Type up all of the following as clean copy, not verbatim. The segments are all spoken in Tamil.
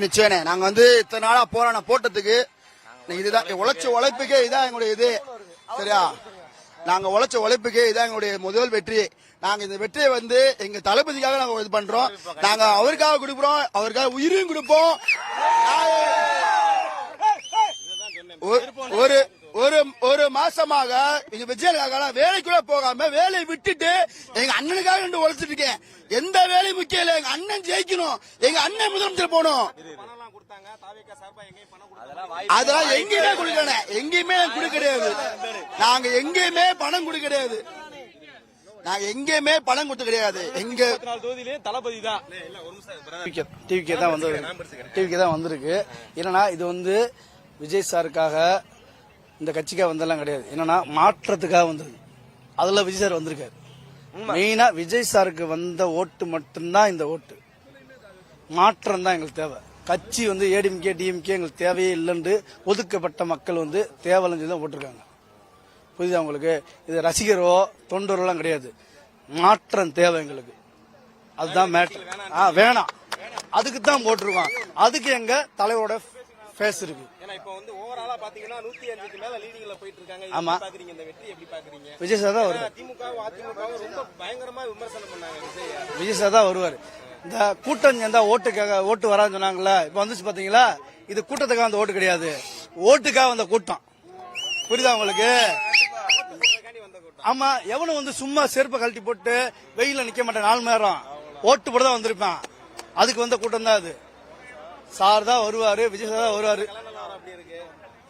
நிச்சயம் நாங்க இத்தனை நாளா போராட்டம் போட்டதுக்கு இதுதான் உழைச்ச உழைப்புக்கே இதான் எங்களுடைய இது. சரியா, நாங்க உழைச்ச உழைப்புக்கே இதான் எங்களுடைய முதல் வெற்றி. நாங்க இந்த வெற்றியை எங்க தளபதிக்காக நாங்க இது பண்றோம். நாங்க அவருக்காக கொடுப்போம், அவருக்காக உயிரையும் கொடுப்போம். ஒரு மாசமாக விஜயனுக்காக வேலைக்குள்ள போகாம வேலையை விட்டுட்டு எங்க அண்ணனுக்காக உழைச்சிட்டு இருக்கேன். எந்த வேலையும் முக்கியம் இல்ல, எங்க அண்ணன் ஜெயிக்கணும், எங்க அண்ணன் முதலமைச்சர் போகணும். அதெல்லாம் எங்கேயுமே கொடுக்கல, எங்கேயுமே கொடுக்க கிடையாது. நாங்க எங்கேயுமே பணம் கொடுக்க கிடையாது, நாங்க எங்கேயுமே பணம் கொடுத்து கிடையாது. எங்க தளபதி தான் டிவிக்கு தான் வந்திருக்கு. என்னன்னா இது விஜய் சாருக்காக இந்த கட்சிக்காக வந்தெல்லாம் கிடையாது. என்னன்னா மாற்றத்துக்காக வந்தது. அதுல விஜய் சார் வந்திருக்காரு. மெயினா விஜய் சாருக்கு வந்த ஓட்டு மட்டும்தான் இந்த ஓட்டு. மாற்றம் தான் எங்களுக்கு தேவை. கட்சி ஏடிஎம்கே டிஎம்கே எங்களுக்கு தேவையே இல்லைன்னு ஒதுக்கப்பட்ட மக்கள் தேவையில்லைன்னு தான் போட்டிருக்காங்க. புரியுதா உங்களுக்கு? இது ரசிகரோ தொண்டரோ எல்லாம் கிடையாது. மாற்றம் தேவை எங்களுக்கு, அதுதான் மேட்டர். வேணாம், அதுக்கு தான் போட்டிருக்கோம். அதுக்கு எங்க தலைவரோட ஃபேஸ் இருக்கு. ஆமா, விஜய் சார் தான் வருவார். விஜய் சார் தான் வருவார். இந்த கூட்டம் சேர்ந்தா ஓட்டுக்காக ஓட்டு வரான்னு சொன்னாங்களா, இப்ப வந்துச்சு பாத்தீங்களா? இது கூட்டத்துக்காக வந்த ஓட்டு கிடையாது, ஓட்டுக்காக வந்த கூட்டம். புரியுதா உங்களுக்கு? ஆமா, எவனும் சும்மா செருப்பை கழட்டி போட்டு வெயில நிக்க மாட்டேன் 4 மணி நேரம் ஓட்டு போட தான் வந்திருப்பான். அதுக்கு வந்த கூட்டம் தான் அது. சார் தான் வருவாரு, விஜய் சார் தான் வருவாரு,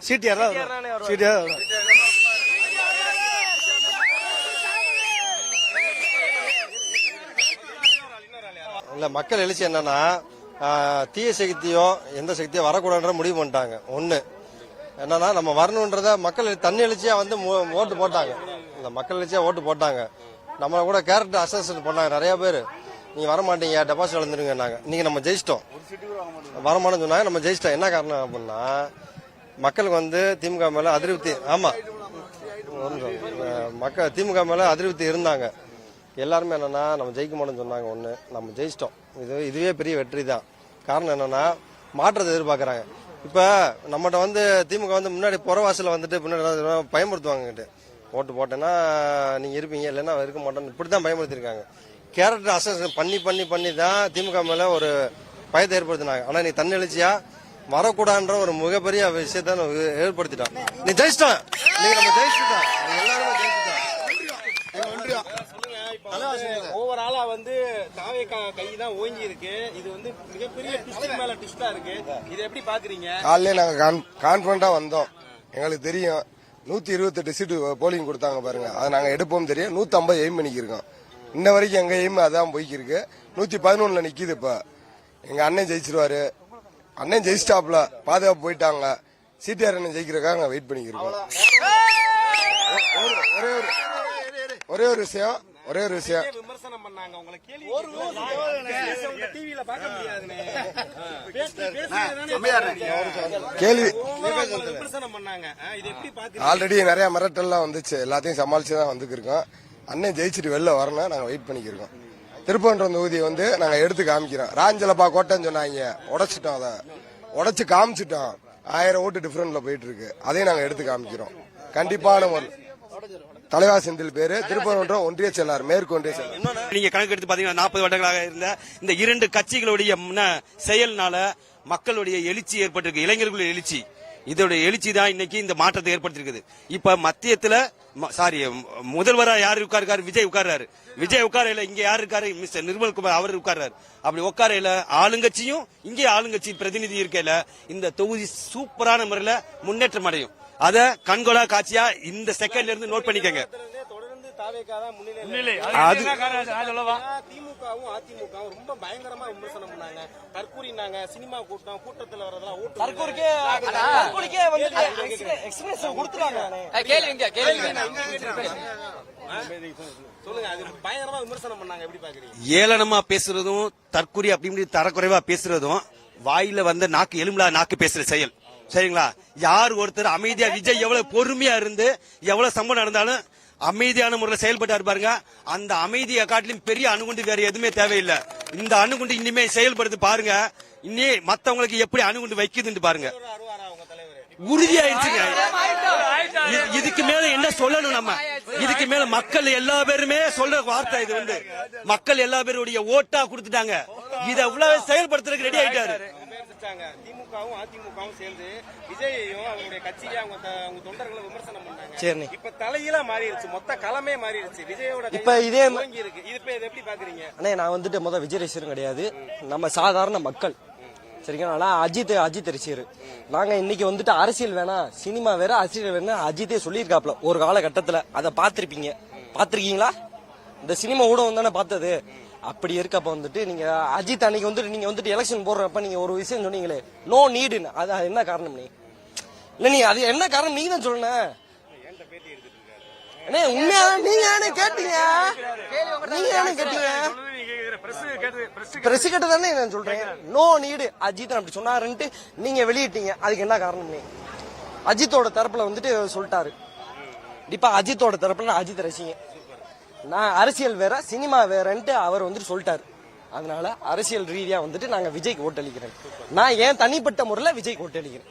சிடிஆர் தான் வருவாரு, சிடிஆர் தான் வருவாரு. இல்ல, மக்கள் எழுச்சி என்னன்னா தீய சக்தியோ எந்த சக்தியோ வரக்கூடாதுன்ற முடிவு பண்ணிட்டாங்க. ஒண்ணு என்னன்னா நம்ம வரணுன்றத மக்கள் தண்ணி எழுச்சியா ஓட்டு போட்டாங்க. இந்த மக்கள் எழுச்சியா ஓட்டு போட்டாங்க. நம்ம கூட கேரக்டர் அசஸ்மெண்ட் பண்ணாங்க நிறைய பேர். நீங்க வரமாட்டீங்க, டெபாசிட் இழந்துருங்க. நீங்க நம்ம ஜெயிச்சிட்டோம், வரமாட்டேன்னு சொன்னாங்க. நம்ம ஜெயிச்சிட்டோம். என்ன காரணம் அப்படின்னா மக்களுக்கு திமுக மேல அதிருப்தி. ஆமா, மக்கள் திமுக மேல அதிருப்தி இருந்தாங்க. எல்லாருமே என்னன்னா நம்ம ஜெயிக்க மாட்டோம்னு சொன்னாங்க. ஒண்ணு, நம்ம ஜெயிச்சிட்டோம். இதுவே பெரிய வெற்றி தான். காரணம் என்னன்னா மாற்றத்தை எதிர்பார்க்கறாங்க. இப்ப நம்மகிட்ட திமுக முன்னாடி புறவாசல பின்னாடி பயமுறுத்துவாங்க. ஓட்டு போட்டேன்னா நீங்க இருப்பீங்க, இல்லைன்னா இருக்க மாட்டோம், இப்படிதான் பயமுறுத்திருக்காங்க. கேரக்டர் அசஸ் பண்ணி தான் திமுக மேல ஒரு பயத்தை ஏற்படுத்தினாங்க. ஆனா நீ தன்னெழுச்சியா வரக்கூடாதுன்ற ஒரு மிகப்பெரிய விஷயத்த ஏற்படுத்திட்டான். நீ ஜெயிச்சிட்டான், நீங்க நம்ம ஜெயிச்சுட்டோம், எல்லாருமே ஜெயிச்சுட்டோம். ஓவராலா கைதான் ஓங்கி இருக்கு. இது மிகப்பெரிய ட்விஸ்ட் மேல ட்விஸ்டா இருக்கு. இதை எப்படி பாக்குறீங்க? காலையில நாங்க கான்பிடண்டா வந்தோம். எங்களுக்கு தெரியும் 128 சீட்டு போலிங் கொடுத்தாங்க பாருங்க. அதை நாங்க எடுப்போம் தெரியும். 150 எய்ம் பண்ணிக்கிருக்கோம். இன்ன வரைக்கும் எங்க எய்ம் அதான் போய்க்கு இருக்கு. 111 நிக்குது. இப்ப எங்க அண்ணன் ஜெயிச்சிருவாரு. அண்ணன் ஜெயிச்சிட்டாப்ல, பாதுகாப்பு போயிட்டாங்க. சிடிஆர் அண்ணன் ஜெயிக்கிறதுக்காக வெயிட் பண்ணிக்கிருக்கோம். ஒரே ஒரு விஷயம் விமர்சனம் பண்ணாங்க. கேள்வி விமர்சனம் பண்ணாங்க. ஆல்ரெடி நிறைய மிரட்டல்லாம் வந்துச்சு. எல்லாத்தையும் சமாளிச்சுதான் வந்துருக்கோம். அண்ணன் ஜெயிச்சுட்டு வெளில வரணும். நாங்க வெயிட் பண்ணிக்கிருக்கோம். திருப்பரங்குன்றம் தொகுதியை நாங்க எடுத்து காமிக்கிறோம். ராஞ்சலப்பா கோட்டைன்னு சொன்னாங்க, உடைச்சிட்டோம். அதை உடைச்சு காமிச்சிட்டோம். 1000 ஓட்டு டிஃபரன்ட்ல போயிட்டு இருக்கு. அதையும் நாங்க எடுத்து காமிக்கிறோம். கண்டிப்பான ஒரு தலைவா செந்தில் பேரு, திருப்பரங்குன்றம் ஒன்றிய செயலாளர், மேற்கு ஒன்றிய செயலாளர். நீங்க கணக்கு எடுத்து பாத்தீங்கன்னா 40 வருடங்களாக இருந்த இந்த 2 கட்சிகளுடைய செயல்னால மக்களுடைய எழுச்சி ஏற்பட்டிருக்கு. இளைஞர்களுடைய எழுச்சி, இதோட எழுச்சி தான் இன்னைக்கு இந்த மாற்றத்தை ஏற்படுத்திருக்குது. இப்ப மத்தியத்துல முதல்வரா யாரு உட்கார்றாரு? விஜய் உட்கார்றாரு. விஜய் உட்காரையில இங்க யாரு இருக்காரு? மிஸ்டர் நிர்மல்குமார் அவர் உட்கார்றாரு. அப்படி உட்காரையில ஆளுங்கட்சியும் இங்கே ஆளுங்கட்சி பிரதிநிதி இருக்கையில இந்த தொகுதி சூப்பரான முறையில முன்னேற்றம் அடையும். அத கண்கொள்ளா காட்சியா இந்த செகண்ட்ல இருந்து நோட் பண்ணிக்கங்க. திமுகவும் அதிமுகவும் ரொம்ப பயங்கரமா விமர்சனம் பண்ணாங்க. தற்கூறினாங்க. சினிமா கூட்டத்துல வரதெல்லாம் சொல்லுங்க. அது பயங்கரமா விமர்சனம் பண்ணாங்க. எப்படி பாக்குறீங்க? ஏளனமா பேசுறதும் தற்கூரி அப்படி தரக்குறைவா பேசுறதும் வாயில நாக்கு எலும்புலா நாக்கு பேசுற செயல். சரிங்களா? யார் ஒருத்தர் அமைதியா விஜய் எவ்வளவு பொறுமையா இருந்து எவ்வளவு சம்பவம் நடந்தாலும் அமைதியான முறையில் செயல்பட்டாரு பாருங்க. அந்த அமைதியை காட்டிலும் பெரிய அணுகுண்டு வேற எதுவுமே தேவையில்லை. இந்த அணுகுண்டு இனிமே செயல்படுத்து பாருங்க. இன்னே மத்தவங்களுக்கு எப்படி அணுகுண்டு வைக்குதுன்னு பாருங்க. உறுதியாயிருச்சுங்க. இதுக்கு மேல என்ன சொல்லணும் நம்ம? இதுக்கு மேல மக்கள் எல்லா பேருமே சொல்ற வார்த்தை இது வந்து மக்கள் எல்லா பேருடைய ஓட்டா கொடுத்துட்டாங்க. இதை இவ்வளவு செயல்படுத்துறதுக்கு ரெடி ஆயிட்டாரு. திமுகவும் அதிமுகவும் சேர்ந்து விஜயையும் அவருடைய கட்சியை அவங்க தொண்டர்களை விமர்சனம் பண்ணாங்க. சரி, இப்ப தலையில மாறிடுச்சு, மொத்த களமே மாறிடுச்சு. விஜயோட இப்ப இதே இருக்கு. இது இதை எப்படி பாக்குறீங்க? அண்ணே, நான் வந்துட்டு முதல் விஜய் ரசிகரும் கிடையாது, நம்ம சாதாரண மக்கள். சரிங்களா? அஜித் ரசிகர். நாங்க இன்னைக்கு வந்துட்டு அரசியல் வேணாம், சினிமா வேற, அரசியல் வேணா அஜித்தே சொல்லியிருக்காப்ல ஒரு காலகட்டத்துல. அதை பாத்திருக்கீங்களா? இந்த சினிமா ஊடகம் தானே பார்த்தது. அப்படி இருக்கப்ப வந்துட்டு நீங்க அஜித் அன்னைக்கு வந்துட்டு நீங்க வந்துட்டு எலெக்ஷன் போடுறப்ப நீங்க ஒரு விஷயம் சொன்னீங்களே, நோ நீடுன்னு. அது என்ன காரணம்? இல்ல நீ அது என்ன காரணம் நீங்க தான் சொல்லணும். உண்மையா நீங்க கேட்டீங்க, பிரஸ் கேட்டு தானே நான் சொல்றேன். நோ நீடு அஜித் அப்படி சொன்னாருன்ட்டு நீங்க வெளியிட்டீங்க. அதுக்கு என்ன காரணம்? அஜித்தோட தரப்புல வந்துட்டு சொல்லிட்டாரு. இப்ப அஜித்தோட தரப்புல அஜித் ரசிங்க, நான் அரசியல் வேற சினிமா வேறன்ட்டு அவர் வந்துட்டு சொல்லிட்டாரு. அதனால அரசியல் ரீதியா வந்துட்டு நாங்க விஜய்க்கு ஓட்டளிக்கிறேன். நான் ஏன் தனிப்பட்ட முறையில விஜய்க்கு ஓட்டளிக்கிறேன்.